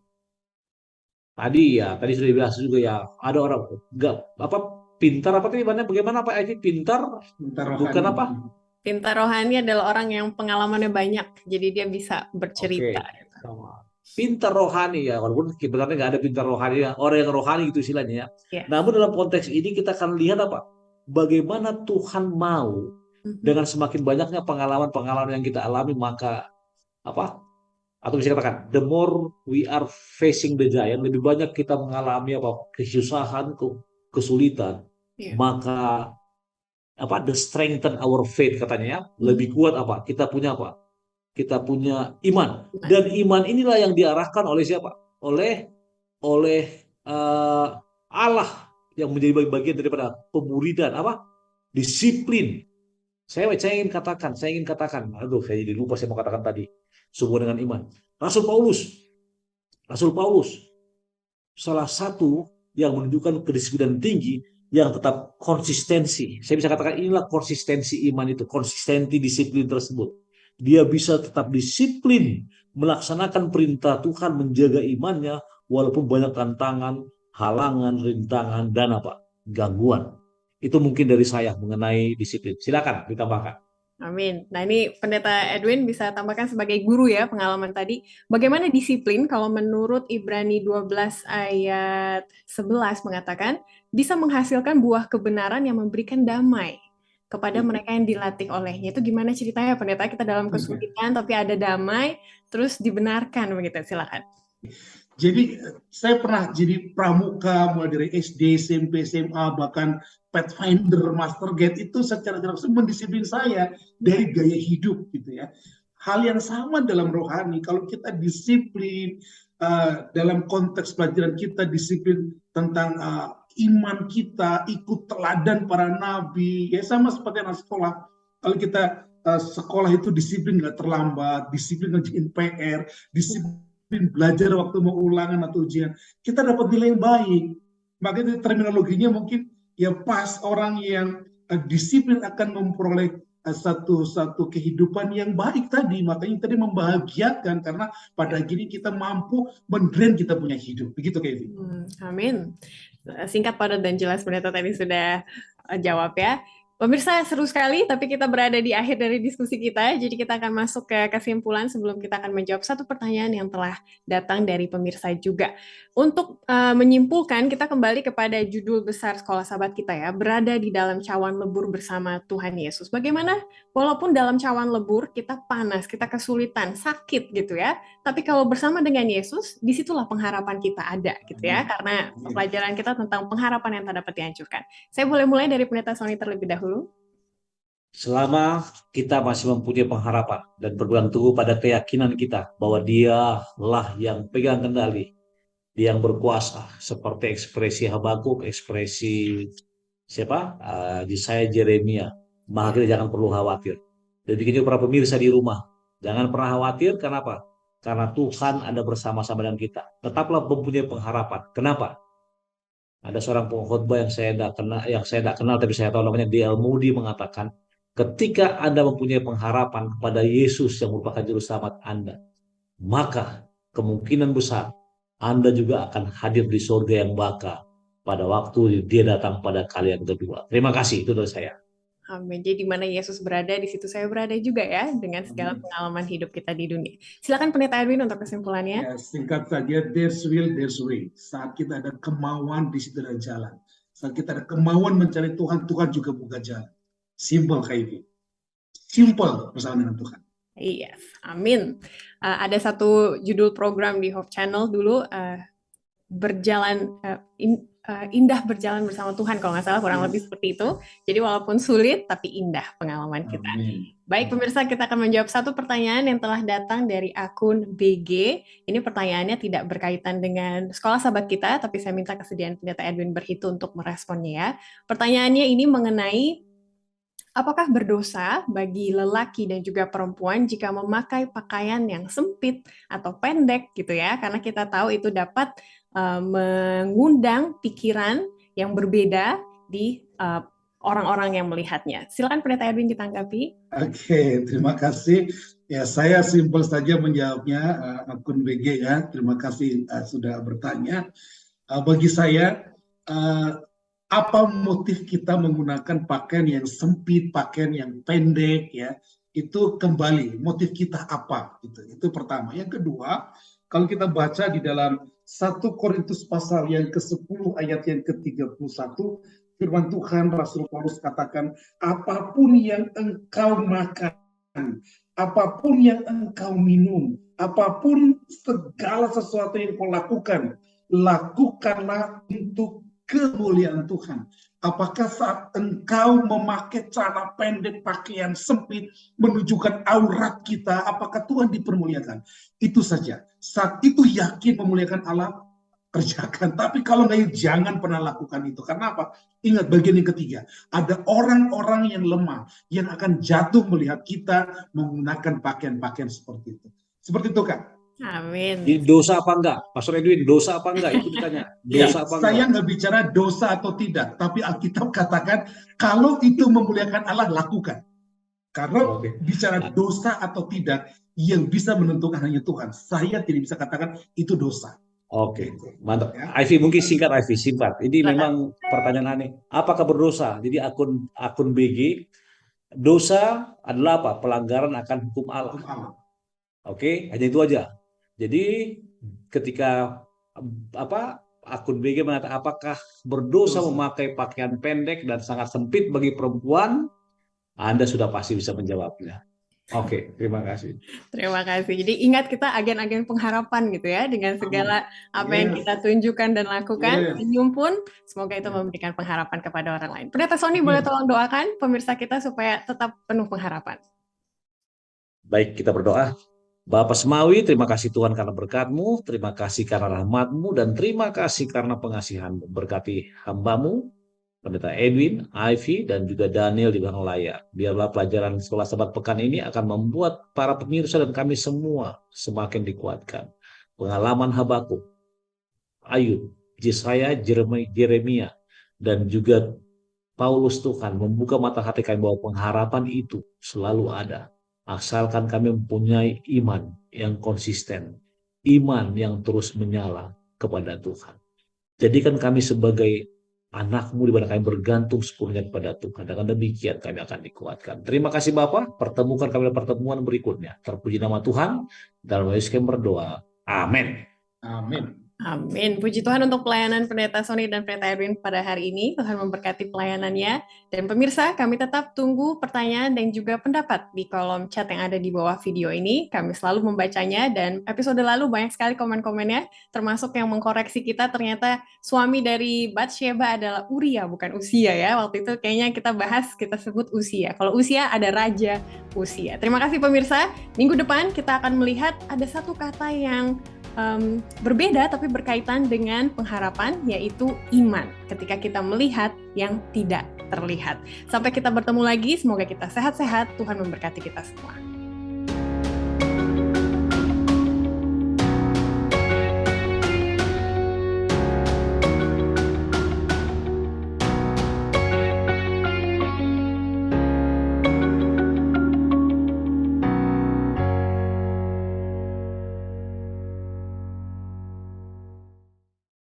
tadi sudah dibahas juga ya, ada orang pintar bagaimana Pak Edi? Pintar bukan apa? Pintar rohani adalah orang yang pengalamannya banyak, jadi dia bisa bercerita. Pintar rohani ya, walaupun sebenarnya nggak ada pintar rohani ya, orang yang rohani gitu istilahnya ya. Namun dalam konteks ini kita akan lihat apa? bagaimana Tuhan mau dengan semakin banyaknya pengalaman-pengalaman yang kita alami, maka apa? Atau bisa katakan, the more we are facing the giant, lebih banyak kita mengalami apa? Kesusahan, kesulitan, Iya. maka apa? The strengthen our faith katanya ya, lebih kuat apa? Kita punya apa? Kita punya iman. Dan iman inilah yang diarahkan oleh siapa? Oleh Allah yang menjadi bagian daripada pemuridan apa? Disiplin. Saya ingin katakan, aduh, saya jadi lupa saya mau katakan tadi, sehubungan dengan iman. Rasul Paulus, salah satu yang menunjukkan kedisiplinan tinggi yang tetap konsistensi. Saya bisa katakan inilah konsistensi iman itu, konsistensi disiplin tersebut. Dia bisa tetap disiplin melaksanakan perintah Tuhan, menjaga imannya walaupun banyak tantangan, halangan, rintangan, dan apa? Gangguan. Itu mungkin dari saya mengenai disiplin. Silakan ditambahkan. Amin. Nah, ini Pendeta Edwin bisa tambahkan sebagai guru ya pengalaman tadi. Bagaimana disiplin kalau menurut Ibrani 12 ayat 11 mengatakan bisa menghasilkan buah kebenaran yang memberikan damai kepada mereka yang dilatih olehnya. Itu gimana ceritanya Pendeta? Kita dalam kesulitan tapi ada damai terus dibenarkan begitu. Silakan. Jadi saya pernah jadi pramuka mulai dari SD, SMP, SMA, bahkan Pathfinder, Master Guide itu secara langsung mendisiplin saya dari gaya hidup gitu ya. Hal yang sama dalam rohani, kalau kita disiplin dalam konteks pelajaran kita disiplin tentang iman kita, ikut teladan para nabi, ya sama seperti anak sekolah. Kalau kita sekolah itu disiplin nggak terlambat, disiplin ngerjain PR, disiplin belajar waktu mau ulangan atau ujian, kita dapat nilai yang baik. Makanya terminologinya mungkin ya pas, orang yang disiplin akan memperoleh satu kehidupan yang baik tadi. Makanya tadi membahagiakan karena pada akhirnya kita mampu mendrain kita punya hidup. Begitu Kevin. Amin. Singkat, padat, dan jelas Pendeta tadi sudah jawab ya. Pemirsa, seru sekali, tapi kita berada di akhir dari diskusi kita, jadi kita akan masuk ke kesimpulan sebelum kita akan menjawab satu pertanyaan yang telah datang dari pemirsa juga. Untuk menyimpulkan, kita kembali kepada judul besar Sekolah Sahabat kita ya, berada di dalam cawan lebur bersama Tuhan Yesus. Bagaimana? Walaupun dalam cawan lebur, kita panas, kita kesulitan, sakit gitu ya, tapi kalau bersama dengan Yesus, disitulah pengharapan kita ada gitu ya, karena pelajaran kita tentang pengharapan yang tak dapat dihancurkan. Saya boleh mulai dari Pendeta Sony terlebih dahulu. Selama kita masih mempunyai pengharapan dan berpegang teguh pada keyakinan kita bahwa Dialah yang pegang kendali, Dia yang berkuasa, seperti ekspresi Habakuk, ekspresi siapa? Yesaya, Yeremia. Maka kita jangan perlu khawatir. Dan bikin juga para pemirsa di rumah, jangan pernah khawatir. Kenapa? Karena Tuhan ada bersama-sama dengan kita. Tetaplah mempunyai pengharapan. Kenapa? Ada seorang pengkhotbah yang saya tidak kenal, tapi saya tahu namanya D.L. Moody, mengatakan, ketika Anda mempunyai pengharapan kepada Yesus yang merupakan juru selamat Anda, maka kemungkinan besar Anda juga akan hadir di surga yang baka pada waktu Dia datang pada kali yang kedua. Terima kasih, itu dari saya. Amin. Jadi di mana Yesus berada, di situ saya berada juga ya, dengan segala pengalaman hidup kita di dunia. Silakan Pendeta Edwin untuk kesimpulannya. Ya, singkat saja, there's will, there's way. Saat kita ada kemauan, di situ ada jalan. Saat kita ada kemauan mencari Tuhan, Tuhan juga buka jalan. Simple kayak gitu. Simple bersama dengan Tuhan. Yes, amin. Ada satu judul program di Hope Channel dulu, indah berjalan bersama Tuhan, kalau nggak salah kurang lebih seperti itu. Jadi walaupun sulit, tapi indah pengalaman kita. Amin. Baik pemirsa, kita akan menjawab satu pertanyaan yang telah datang dari akun BG. Ini pertanyaannya tidak berkaitan dengan Sekolah Sahabat kita, tapi saya minta kesediaan Pendeta Edwin Berhitu untuk meresponnya ya. Pertanyaannya ini mengenai apakah berdosa bagi lelaki dan juga perempuan jika memakai pakaian yang sempit atau pendek gitu ya, karena kita tahu itu dapat mengundang pikiran yang berbeda di orang-orang yang melihatnya. Silakan Pendeta Edwin ditanggapi. Oke, terima kasih. Ya, saya simpel saja menjawabnya, akun BG ya. Terima kasih sudah bertanya. Bagi saya, apa motif kita menggunakan pakaian yang sempit, pakaian yang pendek ya? Itu kembali motif kita apa? Itu pertama. Yang kedua, kalau kita baca di dalam 1 Korintus pasal yang ke-10 ayat yang ke-31, firman Tuhan, Rasul Paulus katakan, apapun yang engkau makan, apapun yang engkau minum, apapun segala sesuatu yang kau lakukan, lakukanlah untuk kemuliaan Tuhan. Apakah saat engkau memakai celana pendek, pakaian sempit, menunjukkan aurat kita, apakah Tuhan dipermuliakan? Itu saja. Saat itu yakin memuliakan Allah, kerjakan. Tapi kalau nggak, jangan pernah lakukan itu. Karena apa? Ingat bagian yang ketiga. Ada orang-orang yang lemah, yang akan jatuh melihat kita menggunakan pakaian-pakaian seperti itu. Seperti itu, Kak. Amin. Ini dosa apa enggak? Pastor Edwin, dosa apa enggak? Itu ditanya. Dosa apa Saya enggak? nggak bicara dosa atau tidak, tapi Alkitab katakan kalau itu memuliakan Allah, lakukan. Karena bicara dosa atau tidak, yang bisa menentukan hanya Tuhan. Saya tidak bisa katakan itu dosa. Oke, mantap. Ivy, mungkin singkat Ivy, singkat. Ini memang pertanyaan aneh. Apakah berdosa? Jadi akun BG, dosa adalah apa? Pelanggaran akan hukum Allah. Oke, hanya itu aja. Jadi ketika akun BG mengatakan apakah berdosa memakai pakaian pendek dan sangat sempit bagi perempuan, Anda sudah pasti bisa menjawabnya. Oke, terima kasih. Terima kasih. Jadi ingat kita agen-agen pengharapan gitu ya, dengan segala apa yang kita tunjukkan dan lakukan, senyum pun semoga itu memberikan pengharapan kepada orang lain. Pendeta Sony boleh tolong doakan pemirsa kita supaya tetap penuh pengharapan. Baik, kita berdoa. Bapa Semawi, terima kasih Tuhan karena berkat-Mu, terima kasih karena rahmat-Mu, dan terima kasih karena pengasihan-Mu. Berkati hamba-Mu, Pendeta Edwin, Ivy, dan juga Daniel di belakang layar. Biarlah pelajaran Sekolah Sabat pekan ini akan membuat para pemirsa dan kami semua semakin dikuatkan. Pengalaman Habakuk, Ayub, Yesaya, Yeremia, dan juga Paulus Tuhan membuka mata hati kami bahwa pengharapan itu selalu ada. Asalkan kami mempunyai iman yang konsisten, iman yang terus menyala kepada Tuhan. Jadikan kami sebagai anak-Mu di mana kami bergantung sepenuhnya kepada Tuhan. Dengan demikian kami akan dikuatkan. Terima kasih Bapak. Pertemukan kami dalam pertemuan berikutnya. Terpuji nama Tuhan. Dalam Yesus kami berdoa. Amin. Amin. Amin. Puji Tuhan untuk pelayanan Pendeta Sony dan Pendeta Edwin pada hari ini. Tuhan memberkati pelayanannya. Dan pemirsa, kami tetap tunggu pertanyaan dan juga pendapat di kolom chat yang ada di bawah video ini. Kami selalu membacanya dan episode lalu banyak sekali komen-komennya, termasuk yang mengkoreksi kita ternyata suami dari Batsheba adalah Uria, bukan Usia ya. Waktu itu kayaknya kita bahas, kita sebut Usia. Kalau Usia ada Raja Usia. Terima kasih pemirsa. Minggu depan kita akan melihat ada satu kata yang berbeda tapi berkaitan dengan pengharapan, yaitu iman. Ketika kita melihat yang tidak terlihat. Sampai kita bertemu lagi, semoga kita sehat-sehat. Tuhan memberkati kita semua.